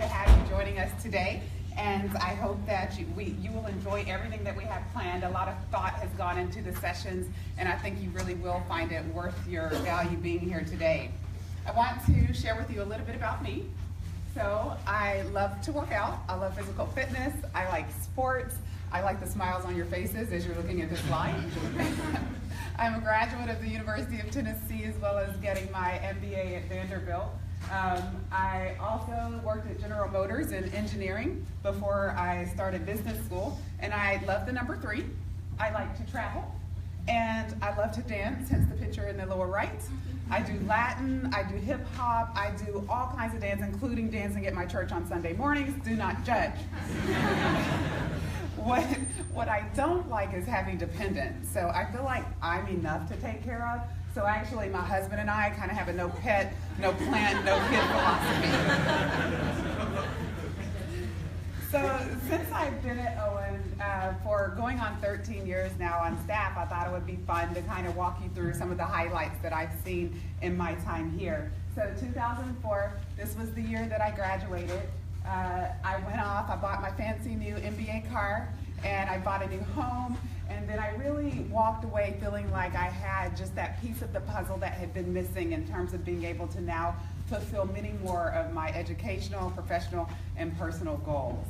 to have you joining us today, and I hope that you will enjoy everything that we have planned. A lot of thought has gone into the sessions, and I think you really will find it worth your value being here today. I want to share with you a little bit about me. So I love to work out. I love physical fitness. I like sports. I like the smiles on your faces as you're looking at this slide. I'm a graduate of the University of Tennessee, as well as getting my MBA at Vanderbilt. I also worked at General Motors in engineering before I started business school, and I love the number 3. I like to travel, and I love to dance, hence the picture in the lower right. I do Latin, I do hip hop, I do all kinds of dance, including dancing at my church on Sunday mornings. Do not judge. What I don't like is having dependents. So I feel like I'm enough to take care of. So actually my husband and I kind of have a no pet, no plant, no kid philosophy. So since I've been at Owen for going on 13 years now on staff, I thought it would be fun to kind of walk you through some of the highlights that I've seen in my time here. So 2004, this was the year that I graduated. I went off, I bought my fancy new MBA car, and I bought a new home, and then I really walked away feeling like I had just that piece of the puzzle that had been missing in terms of being able to now fulfill many more of my educational, professional, and personal goals.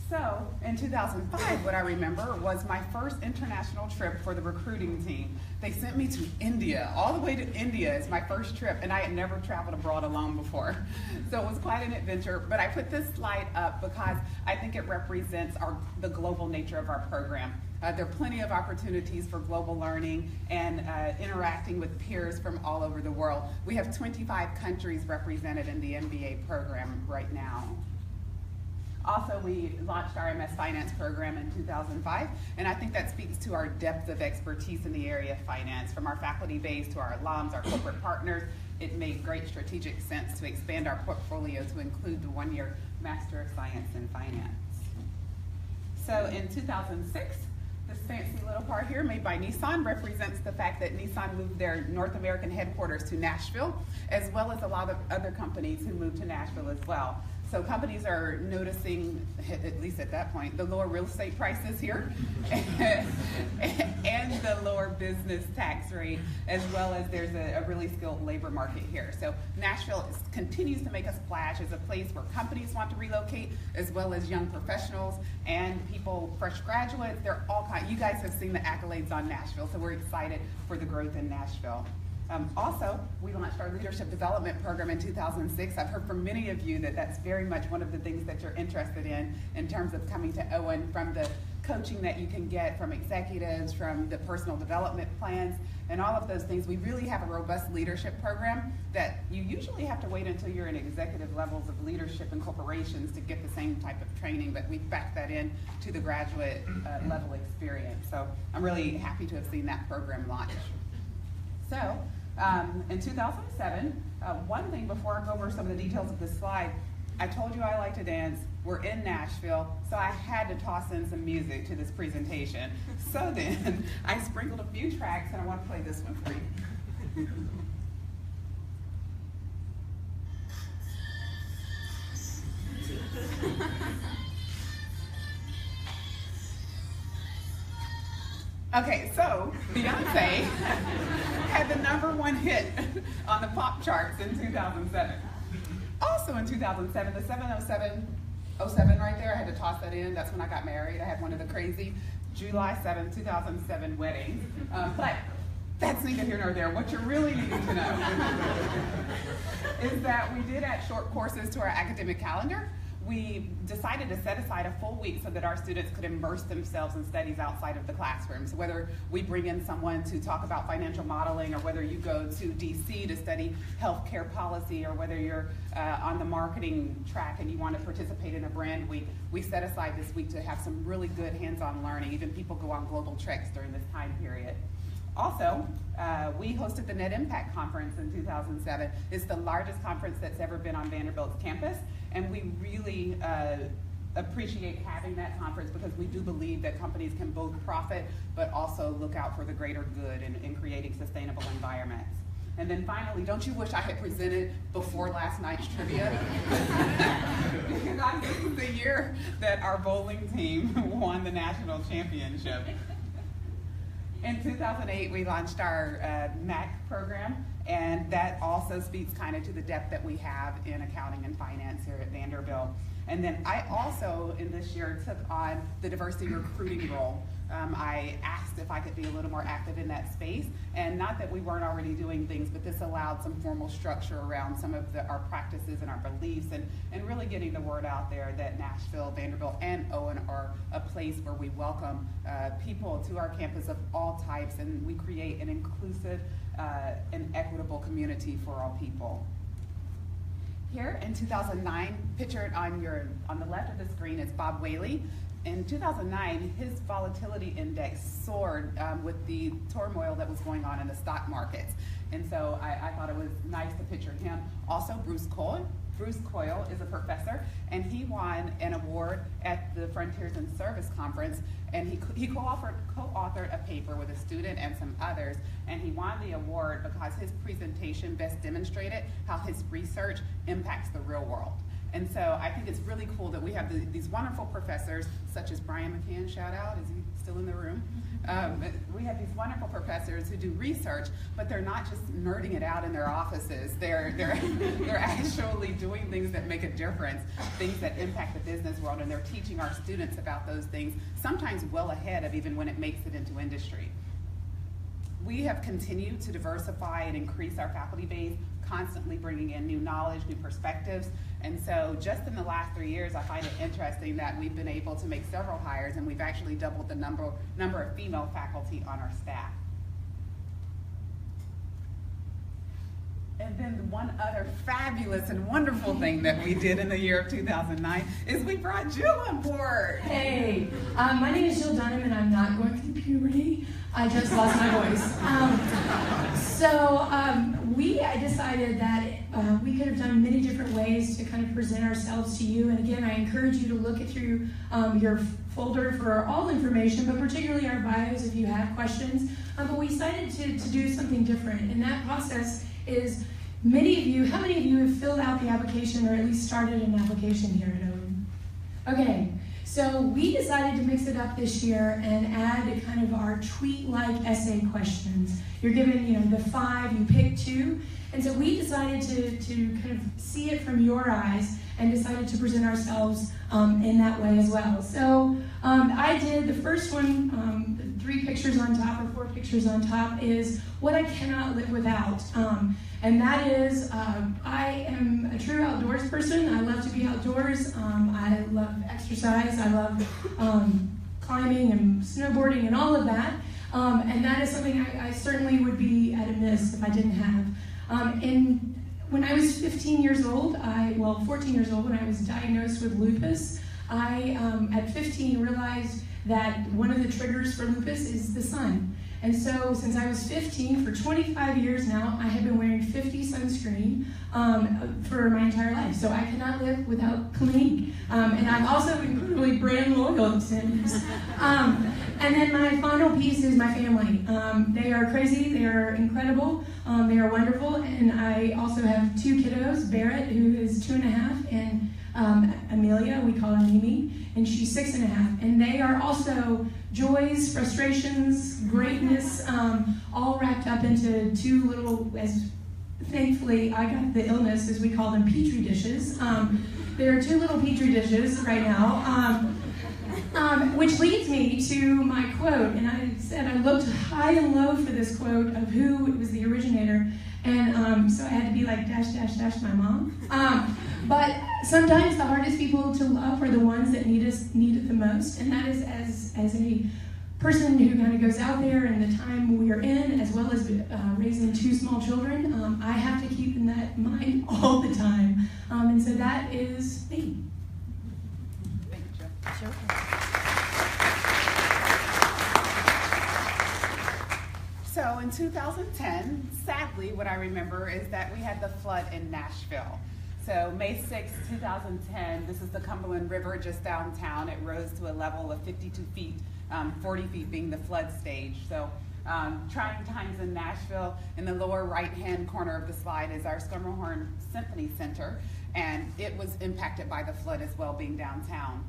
So in 2005, what I remember was my first international trip for the recruiting team. They sent me to India, all the way to India as my first trip, and I had never traveled abroad alone before. So it was quite an adventure, but I put this slide up because I think it represents the global nature of our program. There are plenty of opportunities for global learning and interacting with peers from all over the world. We have 25 countries represented in the MBA program right now. Also, we launched our MS Finance program in 2005, and I think that speaks to our depth of expertise in the area of finance. From our faculty base to our alums, our corporate partners, it made great strategic sense to expand our portfolio to include the one-year Master of Science in Finance. So in 2006, this fancy little car here made by Nissan represents the fact that Nissan moved their North American headquarters to Nashville, as well as a lot of other companies who moved to Nashville as well. So companies are noticing, at least at that point, the lower real estate prices here and the lower business tax rate, as well as there's a really skilled labor market here. So Nashville continues to make a splash as a place where companies want to relocate, as well as young professionals and people, fresh graduates. They're all kinds. You guys have seen the accolades on Nashville, so we're excited for the growth in Nashville. Also, we launched our leadership development program in 2006. I've heard from many of you that that's very much one of the things that you're interested in terms of coming to Owen, from the coaching that you can get from executives, from the personal development plans, and all of those things. We really have a robust leadership program that you usually have to wait until you're in executive levels of leadership in corporations to get the same type of training, but we've backed that in to the graduate level experience. So I'm really happy to have seen that program launch. So, in 2007, one thing before I go over some of the details of this slide, I told you I like to dance. We're in Nashville, so I had to toss in some music to this presentation. So then, I sprinkled a few tracks, and I want to play this one for you. Okay, so Beyonce had the #1 hit on the pop charts in 2007. Also in 2007, the 707 right there, I had to toss that in. That's when I got married. I had one of the crazy July 7, 2007 weddings. But that's neither here nor there. What you're really needing to know is that we did add short courses to our academic calendar. We decided to set aside a full week so that our students could immerse themselves in studies outside of the classroom. So whether we bring in someone to talk about financial modeling, or whether you go to DC to study healthcare policy, or whether you're on the marketing track and you want to participate in a brand week, we set aside this week to have some really good hands-on learning. Even people go on global treks during this time period. Also, we hosted the Net Impact Conference in 2007. It's the largest conference that's ever been on Vanderbilt's campus, and we really appreciate having that conference because we do believe that companies can both profit but also look out for the greater good in creating sustainable environments. And then finally, don't you wish I had presented before last night's trivia? Because this is the year that our bowling team won the national championship. In 2008, we launched our MAC program, and that also speaks kind of to the depth that we have in accounting and finance here at Vanderbilt. And then I also, in this year, took on the diversity recruiting role. I asked if I could be a little more active in that space, and not that we weren't already doing things, but this allowed some formal structure around some of our practices and our beliefs, and really getting the word out there that Nashville, Vanderbilt, and Owen are a place where we welcome people to our campus of all types, and we create an inclusive and equitable community for all people. Here in 2009, pictured on the left of the screen is Bob Whaley. In 2009, his volatility index soared with the turmoil that was going on in the stock markets. And so I thought it was nice to picture him. Also, Bruce Coyle. Bruce Coyle is a professor, and he won an award at the Frontiers in Service Conference, and he co-authored a paper with a student and some others, and he won the award because his presentation best demonstrated how his research impacts the real world. And so I think it's really cool that we have these wonderful professors, such as Brian McCann, shout out, is he still in the room? We have these wonderful professors who do research, but they're not just nerding it out in their offices. They're actually doing things that make a difference, things that impact the business world, and they're teaching our students about those things, sometimes well ahead of even when it makes it into industry. We have continued to diversify and increase our faculty base, constantly bringing in new knowledge, new perspectives. And so just in the last 3 years, I find it interesting that we've been able to make several hires, and we've actually doubled the number of female faculty on our staff. And then one other fabulous and wonderful thing that we did in the year of 2009 is we brought Jill on board. Hey, my name is Jill Dunham, and I'm not going through puberty. I just lost my voice. We decided that we could have done many different ways to kind of present ourselves to you. And again, I encourage you to look it through your folder for all information, but particularly our bios if you have questions. But we decided to do something different. And that process is how many of you have filled out the application or at least started an application here at Owen? Okay. So we decided to mix it up this year and add kind of our tweet-like essay questions. You're given, the 5, you pick 2. And so we decided to kind of see it from your eyes and decided to present ourselves in that way as well. So I did the first one, 3 pictures on top or 4 pictures on top, is what I cannot live without. And that is, I am a true outdoors person. I love to be outdoors. I love exercise. I love climbing and snowboarding and all of that. And that is something I certainly would be at a miss if I didn't have. And when I was 15 years old, 14 years old, when I was diagnosed with lupus, I, at 15, realized that one of the triggers for lupus is the sun. And so since I was 15, for 25 years now, I have been wearing 50 sunscreen for my entire life. So I cannot live without Clinique. And I'm also incredibly brand loyal to it. And then my final piece is my family. They are crazy, they are incredible, they are wonderful. And I also have 2 kiddos, Barrett, who is 2.5, and Amelia, we call her Mimi, and she's 6.5. And they are also joys, frustrations, greatness, all wrapped up into 2 little, thankfully I got the illness, as we call them, petri dishes. There are 2 little petri dishes right now, which leads me to my quote. And I said I looked high and low for this quote of who was the originator. And so I had to be like, dash, dash, dash, my mom. But sometimes the hardest people to love are the ones that need it the most. And that is as a person who kind of goes out there in the time we are in, as well as raising 2 small children, I have to keep in that mind all the time. And so that is me. Thank you, Jill. Sure. So in 2010, sadly, what I remember is that we had the flood in Nashville. So May 6, 2010, this is the Cumberland River just downtown. It rose to a level of 52 feet, 40 feet being the flood stage. So Trying times in Nashville. In the lower right-hand corner of the slide is our Schermerhorn Symphony Center, and it was impacted by the flood as well, being downtown.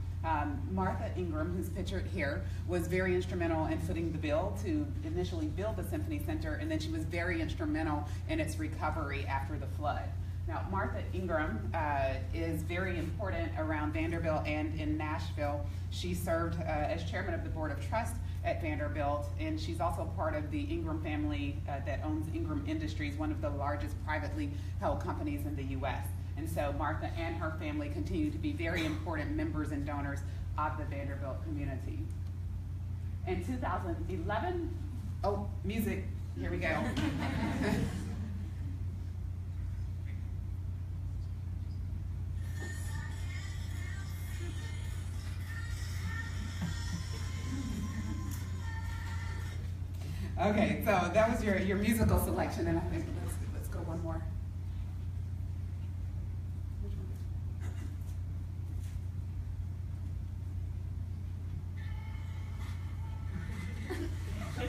Martha Ingram, who's pictured here, was very instrumental in footing the bill to initially build the Symphony Center, and then she was very instrumental in its recovery after the flood. Now, Martha Ingram is very important around Vanderbilt and in Nashville. She served as chairman of the Board of Trust at Vanderbilt, and she's also part of the Ingram family that owns Ingram Industries, one of the largest privately held companies in the U.S. And so Martha and her family continue to be very important members and donors of the Vanderbilt community. In 2011, oh, music, here we go. Okay, so that was your musical selection, and I think let's go one more. There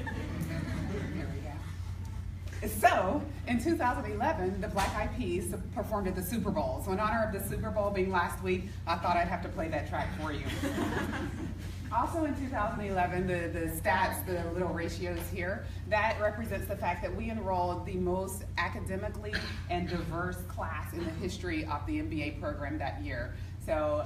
we go. So, in 2011, the Black Eyed Peas performed at the Super Bowl. So in honor of the Super Bowl being last week, I thought I'd have to play that track for you. Also in 2011, the stats, the little ratios here, that represents the fact that we enrolled the most academically and diverse class in the history of the MBA program that year. So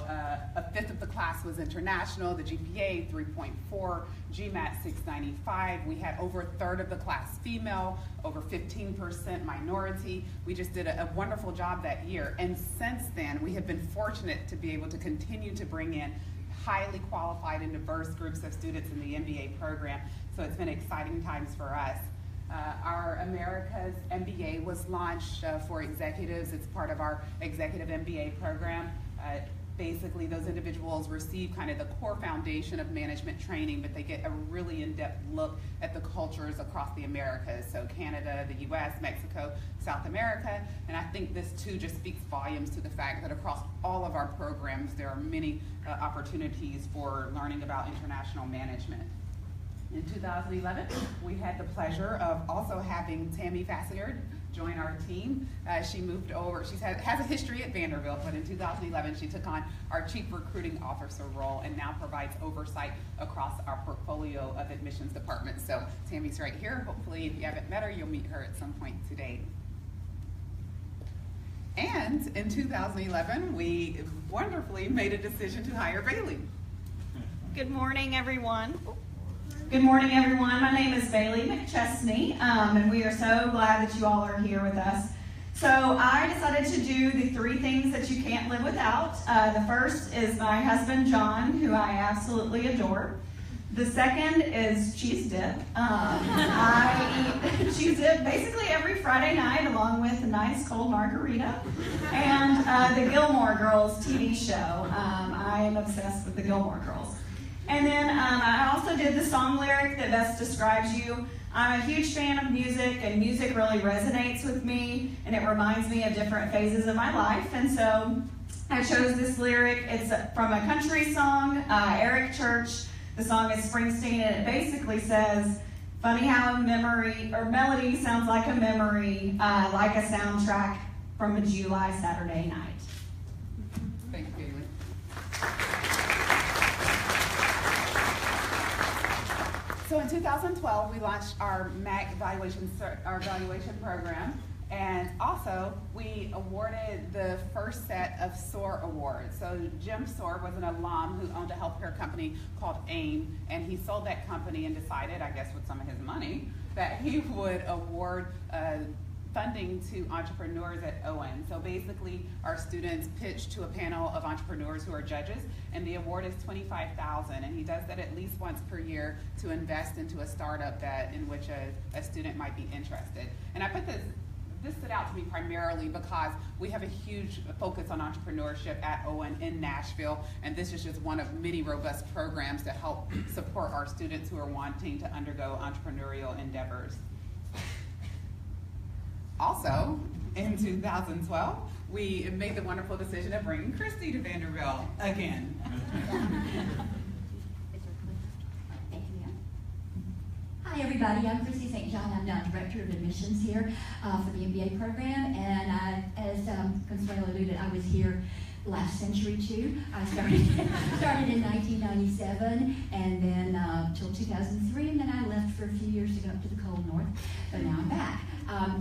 a fifth of the class was international, the GPA 3.4, GMAT 695. We had over a third of the class female, over 15% minority. We just did a wonderful job that year. And since then, we have been fortunate to be able to continue to bring in highly qualified and diverse groups of students in the MBA program. So it's been exciting times for us. Our America's MBA was launched for executives. It's part of our executive MBA program. Basically, those individuals receive kind of the core foundation of management training, but they get a really in-depth look at the cultures across the Americas. So Canada, the US, Mexico, South America. And I think this too just speaks volumes to the fact that across all of our programs, there are many opportunities for learning about international management. In 2011, we had the pleasure of also having Tammy Fassiard join our team. She moved over, she has a history at Vanderbilt, but in 2011 she took on our Chief Recruiting Officer role and now provides oversight across our portfolio of admissions departments. So Tammy's right here. Hopefully if you haven't met her, you'll meet her at some point today. And in 2011, we wonderfully made a decision to hire Bailey. Good morning, everyone. Good morning, everyone. My name is Bailey McChesney, and we are so glad that you all are here with us. So I decided to do the 3 things that you can't live without. The first is my husband, John, who I absolutely adore. The second is cheese dip. I eat cheese dip basically every Friday night along with a nice cold margarita. And the Gilmore Girls TV show. I am obsessed with the Gilmore Girls. And then I also did the song lyric that best describes you. I'm a huge fan of music, and music really resonates with me, and it reminds me of different phases of my life. And so I chose this lyric. It's from a country song, Eric Church. The song is Springsteen, and it basically says, funny how a memory or melody sounds like a memory, like a soundtrack from a July Saturday night. Thank you, Bailey. So in 2012, we launched our MAC evaluation program, and also we awarded the first set of SOAR awards. So Jim SOAR was an alum who owned a healthcare company called AIM, and he sold that company and decided, I guess with some of his money, that he would award funding to entrepreneurs at Owen. So basically, our students pitch to a panel of entrepreneurs who are judges, and the award is $25,000, and he does that at least once per year to invest into a startup in which a student might be interested. And I put this stood out to me primarily because we have a huge focus on entrepreneurship at Owen in Nashville, and this is just one of many robust programs to help support our students who are wanting to undergo entrepreneurial endeavors. Also, in 2012, we made the wonderful decision of bringing Christy to Vanderbilt again. Hi, Hi everybody, I'm Chrissy St. John. I'm now Director of Admissions here for the MBA program, and as Consuela alluded, I was here last century too. I started in 1997, and then till 2003, and then I left for a few years to go up to the cold north, but now I'm back.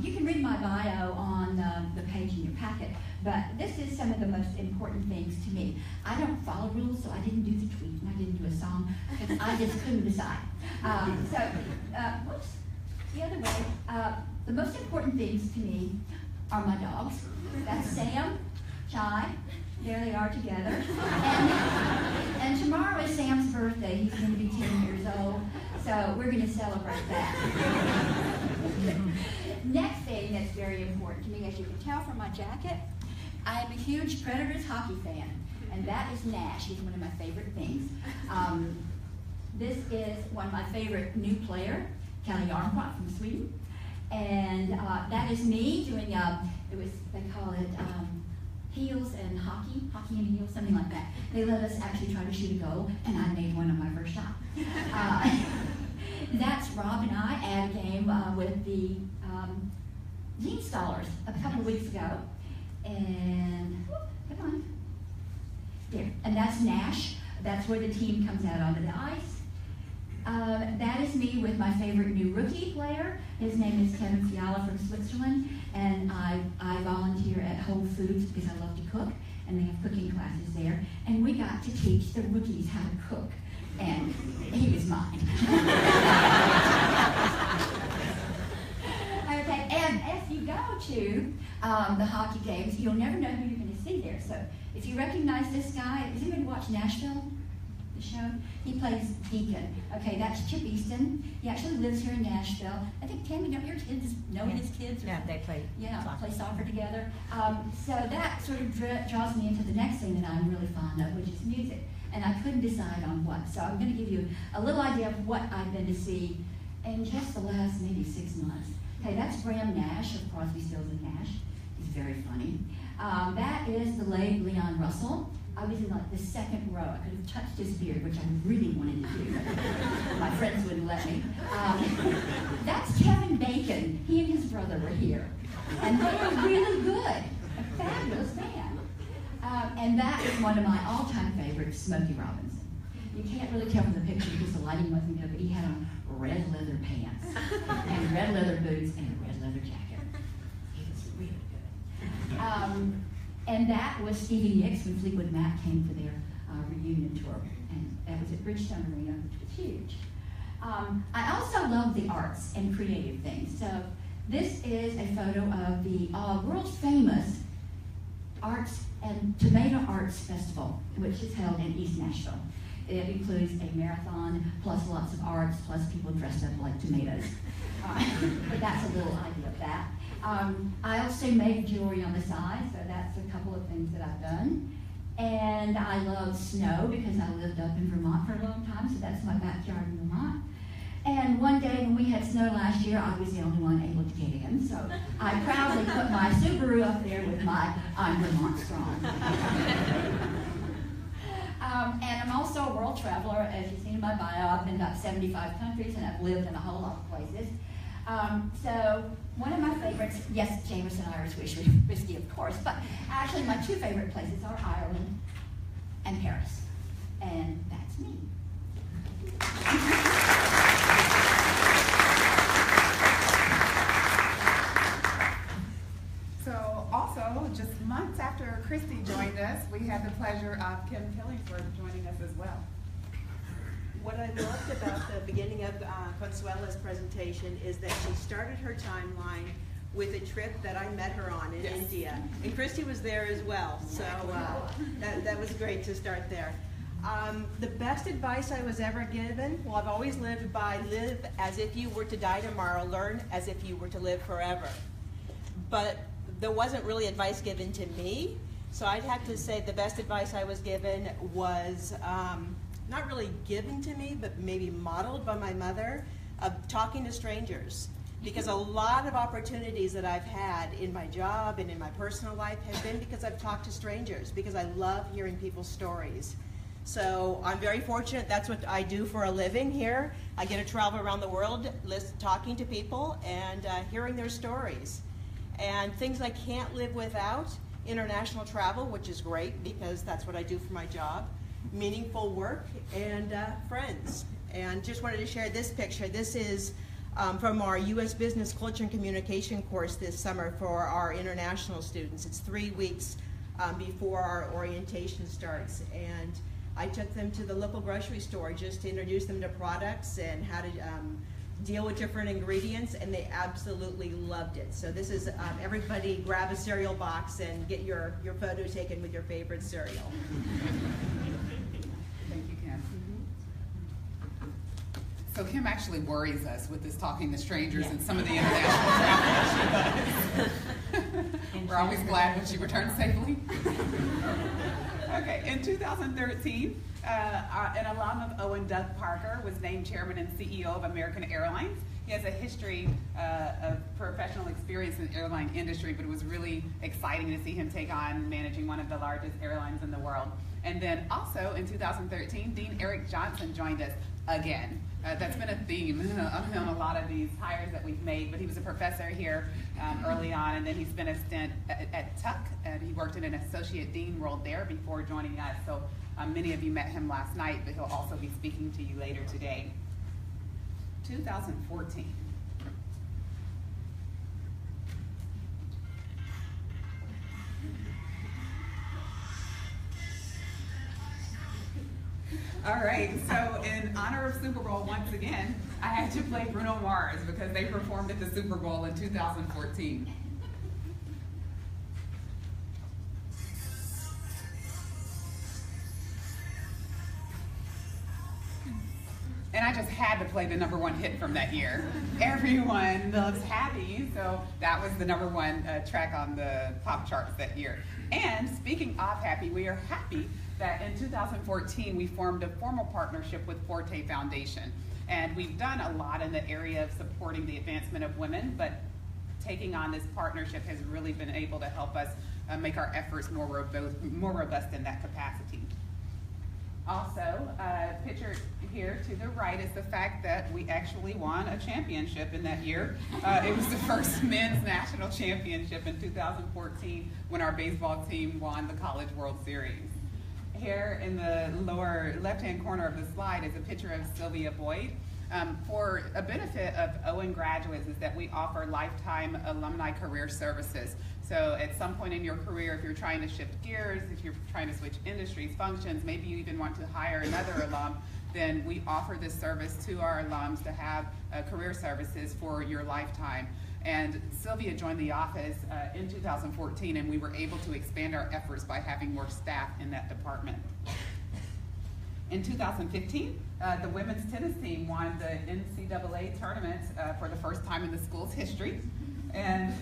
You can read my bio on the page in your packet, but this is some of the most important things to me. I don't follow rules, so I didn't do the tweet, and I didn't do a song, because I just couldn't decide. Whoops, the other way. The most important things to me are my dogs. That's Sam, Chai, there they are together. And tomorrow is Sam's birthday. He's going to be 10 years old, so we're going to celebrate that. Next thing that's very important to me, as you can tell from my jacket, I am a huge Predators hockey fan, and that is Nash. He's one of my favorite things. This is one of my favorite new player, Kelly Armquist from Sweden, and that is me doing they call it heels and hockey and heels, something like that. They let us actually try to shoot a goal, and I made one on my first shot. That's Rob and I at a game with the Gene Scholars a couple of weeks ago, and come on, there, and that's Nash. That's where the team comes out onto the ice. That is me with my favorite new rookie player. His name is Kevin Fiala from Switzerland, and I volunteer at Whole Foods because I love to cook, and they have cooking classes there, and we got to teach the rookies how to cook, and he was mine. Okay, and as you go to the hockey games, you'll never know who you're going to see there. So if you recognize this guy, has anybody watched Nashville? The show? He plays Deacon. Okay, that's Chip Easton. He actually lives here in Nashville. I think, Tammy, don't your kids know his kids? Yeah, they play play soccer together. So that sort of draws me into the next thing that I'm really fond of, which is music. And I couldn't decide on what. So I'm going to give you a little idea of what I've been to see in just the last maybe 6 months. Okay, that's Graham Nash of Crosby, Stills and Nash. He's very funny. That is the late Leon Russell. I was in like the second row. I could have touched his beard, which I really wanted to do, but my friends wouldn't let me. That's Kevin Bacon. He and his brother were here, and they were really good. A fabulous band. And that is one of my all-time favorites, Smokey Robinson. You can't really tell from the picture because the lighting wasn't good, but he had on red leather pants, and red leather boots, and a red leather jacket. He was really good. And that was Stevie Nicks when Fleetwood Mac came for their reunion tour, and that was at Bridgestone Arena, which was huge. I also love the arts and creative things. So this is a photo of the world famous Arts and Tomato Arts Festival, which is held in East Nashville. It includes a marathon, plus lots of arts, plus people dressed up like tomatoes. But that's a little idea of that. I also make jewelry on the side, so that's a couple of things that I've done. And I love snow because I lived up in Vermont for a long time, so that's my backyard in Vermont. And one day when we had snow last year, I was the only one able to get in, so I proudly put my Subaru up there with my I'm Vermont Strong. And I'm also a world traveler. As you've seen in my bio, I've been to about 75 countries, and I've lived in a whole lot of places. So one of my favorites, yes, Jameson Irish whiskey, of course, but actually my two favorite places are Ireland and Paris. And that's me. So also, just months after Christy joined us, we had the pleasure of Kim Killingsworth joining us as well. What I loved about the beginning of Consuela's presentation is that she started her timeline with a trip that I met her on in India. And Christy was there as well, so that was great to start there. The best advice I was ever given, well, I've always lived by live as if you were to die tomorrow, learn as if you were to live forever. But there wasn't really advice given to me, so I'd have to say the best advice I was given was not really given to me, but maybe modeled by my mother, of talking to strangers. Because a lot of opportunities that I've had in my job and in my personal life have been because I've talked to strangers, because I love hearing people's stories. So I'm very fortunate. That's what I do for a living here. I get to travel around the world, talking to people and hearing their stories. And things I can't live without: international travel, which is great because that's what I do for my job, meaningful work, and friends. And just wanted to share this picture. This is from our U.S. Business Culture and Communication course this summer for our international students. It's 3 weeks before our orientation starts. And I took them to the local grocery store just to introduce them to products and how to deal with different ingredients, and they absolutely loved it. So this is, everybody grab a cereal box and get your photo taken with your favorite cereal. Thank you, Kim. So Kim actually worries us with this talking to strangers and some of the international travel that she does. We're always glad when she returns safely. Okay, in 2013, an alum of Owen, Doug Parker, was named chairman and CEO of American Airlines. He has a history of professional experience in the airline industry, but it was really exciting to see him take on managing one of the largest airlines in the world. And then also in 2013, Dean Eric Johnson joined us again. That's been a theme on a lot of these hires that we've made, but he was a professor here early on, and then he spent a stint at Tuck, and he worked in an associate dean role there before joining us. So many of you met him last night, but he'll also be speaking to you later today. 2014. All right, so in honor of Super Bowl, once again, I had to play Bruno Mars because they performed at the Super Bowl in 2014. And I just had to play the #1 hit from that year. Everyone loves Happy, so that was the #1 track on the pop charts that year. And speaking of Happy, we are happy that in 2014 we formed a formal partnership with Forte Foundation. And we've done a lot in the area of supporting the advancement of women, but taking on this partnership has really been able to help us make our efforts more robust in that capacity. Also, pictured here to the right is the fact that we actually won a championship in that year. It was the first men's national championship in 2014 when our baseball team won the College World Series. Here in the lower left-hand corner of the slide is a picture of Sylvia Boyd. For a benefit of Owen graduates is that we offer lifetime alumni career services. So at some point in your career, if you're trying to shift gears, if you're trying to switch industries, functions, maybe you even want to hire another alum, then we offer this service to our alums to have career services for your lifetime. And Sylvia joined the office in 2014, and we were able to expand our efforts by having more staff in that department. In 2015, the women's tennis team won the NCAA tournament for the first time in the school's history. And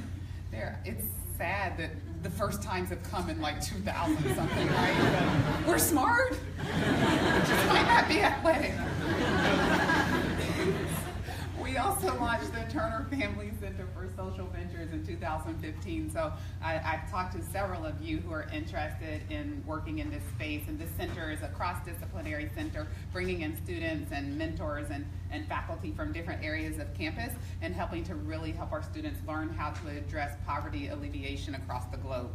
it's sad that the first times have come in like 2000 something, right? But we're smart. It just might not be athletic. We also launched the Turner Family Center for Social Ventures in 2015. So I've talked to several of you who are interested in working in this space. And this center is a cross-disciplinary center, bringing in students and mentors and faculty from different areas of campus and helping to really help our students learn how to address poverty alleviation across the globe.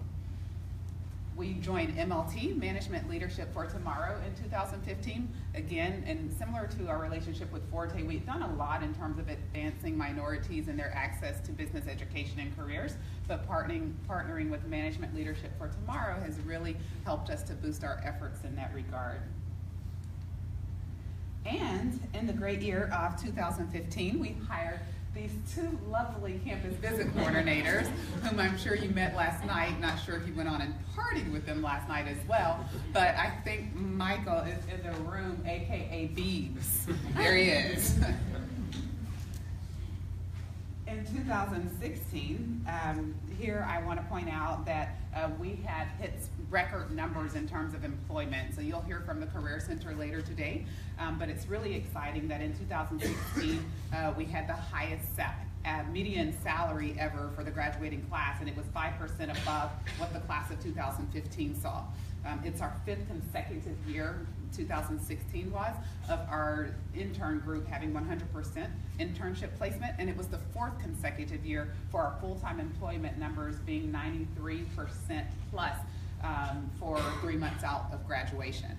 We joined MLT, Management Leadership for Tomorrow, in 2015. Again, and similar to our relationship with Forte, we've done a lot in terms of advancing minorities and their access to business education and careers, but partnering with Management Leadership for Tomorrow has really helped us to boost our efforts in that regard. And in the great year of 2015, we hired these two lovely campus visit coordinators, whom I'm sure you met last night. Not sure if you went on and partied with them last night as well, but I think Michael is in the room, AKA Beebs. There he is. In 2016, here I want to point out that we have hit record numbers in terms of employment. So you'll hear from the Career Center later today, but it's really exciting that in 2016 we had the highest median salary ever for the graduating class, and it was 5% above what the class of 2015 saw. It's our 5th consecutive year, 2016 was, of our intern group having 100% internship placement, and it was the 4th consecutive year for our full-time employment numbers being 93% plus for 3 months out of graduation.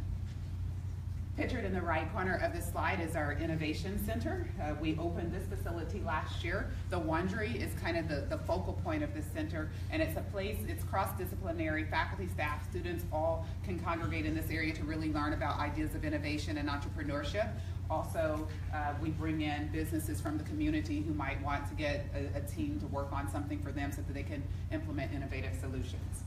Pictured in the right corner of this slide is our Innovation Center. We opened this facility last year. The Wondery is kind of the focal point of this center, and it's a place, it's cross-disciplinary, faculty, staff, students all can congregate in this area to really learn about ideas of innovation and entrepreneurship. Also, we bring in businesses from the community who might want to get a team to work on something for them so that they can implement innovative solutions.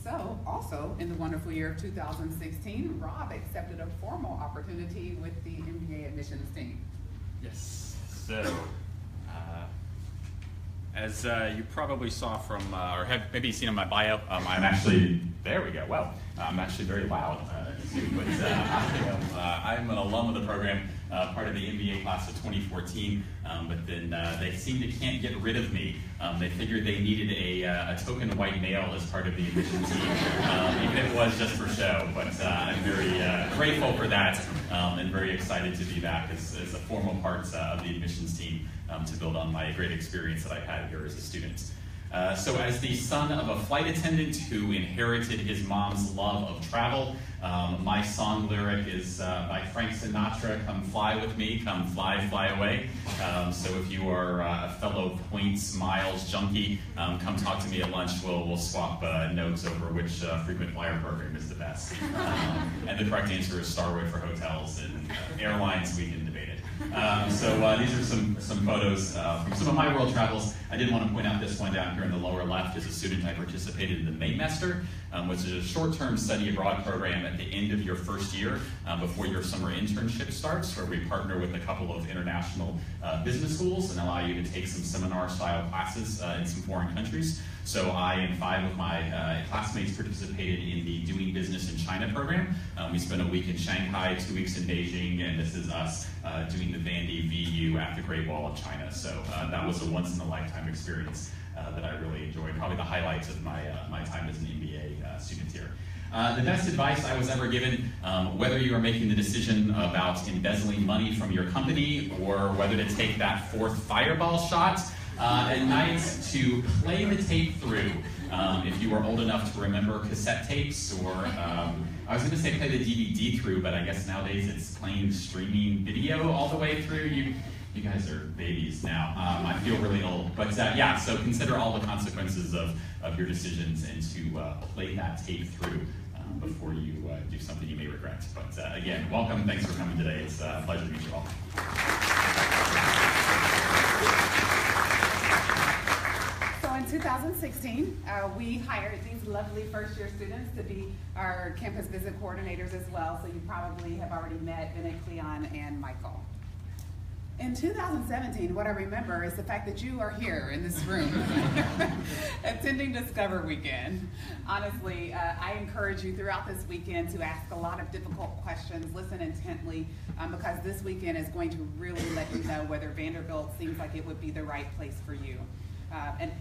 So, also in the wonderful year of 2016, Rob accepted a formal opportunity with the MBA admissions team. Yes. So, as you probably saw from, or have maybe seen on my bio, I'm actually, there we go, well, I'm actually very loud, but I'm an alum of the program, part of the MBA class of 2014, but then they seemed to can't get rid of me. They figured they needed a token white male as part of the admission team, even if it was just for show, but I'm very grateful for that and very excited to be back as a formal part of the admissions team to build on my great experience that I had here as a student. So as the son of a flight attendant who inherited his mom's love of travel, my song lyric is by Frank Sinatra, "Come fly with me, come fly, fly away." So if you are a fellow points, miles junkie, come talk to me at lunch. We'll swap notes over which frequent flyer program is the best. And the correct answer is Starwood for hotels, and airlines, we can debate it. So these are some photos from some of my world travels. I did want to point out this one down here in the lower left. As a student, I participated in the Maymester, which is a short-term study abroad program at the end of your first year before your summer internship starts, where we partner with a couple of international business schools and allow you to take some seminar-style classes in some foreign countries. So I and 5 of my classmates participated in the Doing Business in China program. We spent a week in Shanghai, 2 weeks in Beijing, and this is us doing the Vandy VU at the Great Wall of China. So that was a once-in-a-lifetime experience that I really enjoyed. Probably the highlights of my time as an MBA student here. The best advice I was ever given, whether you are making the decision about embezzling money from your company or whether to take that 4th fireball shot at night, to play the tape through. If you are old enough to remember cassette tapes, or I was going to say play the DVD through, but I guess nowadays it's playing streaming video all the way through. You guys are babies now. I feel really old, but yeah. So consider all the consequences of your decisions and to play that tape through before you do something you may regret. But again, welcome. Thanks for coming today. It's a pleasure to meet you all. In 2016, we hired these lovely first-year students to be our campus visit coordinators as well, so you probably have already met Bennett, Cleon, and Michael. In 2017, what I remember is the fact that you are here in this room attending Discover Weekend. Honestly, I encourage you throughout this weekend to ask a lot of difficult questions, listen intently, because this weekend is going to really let you know whether Vanderbilt seems like it would be the right place for you. And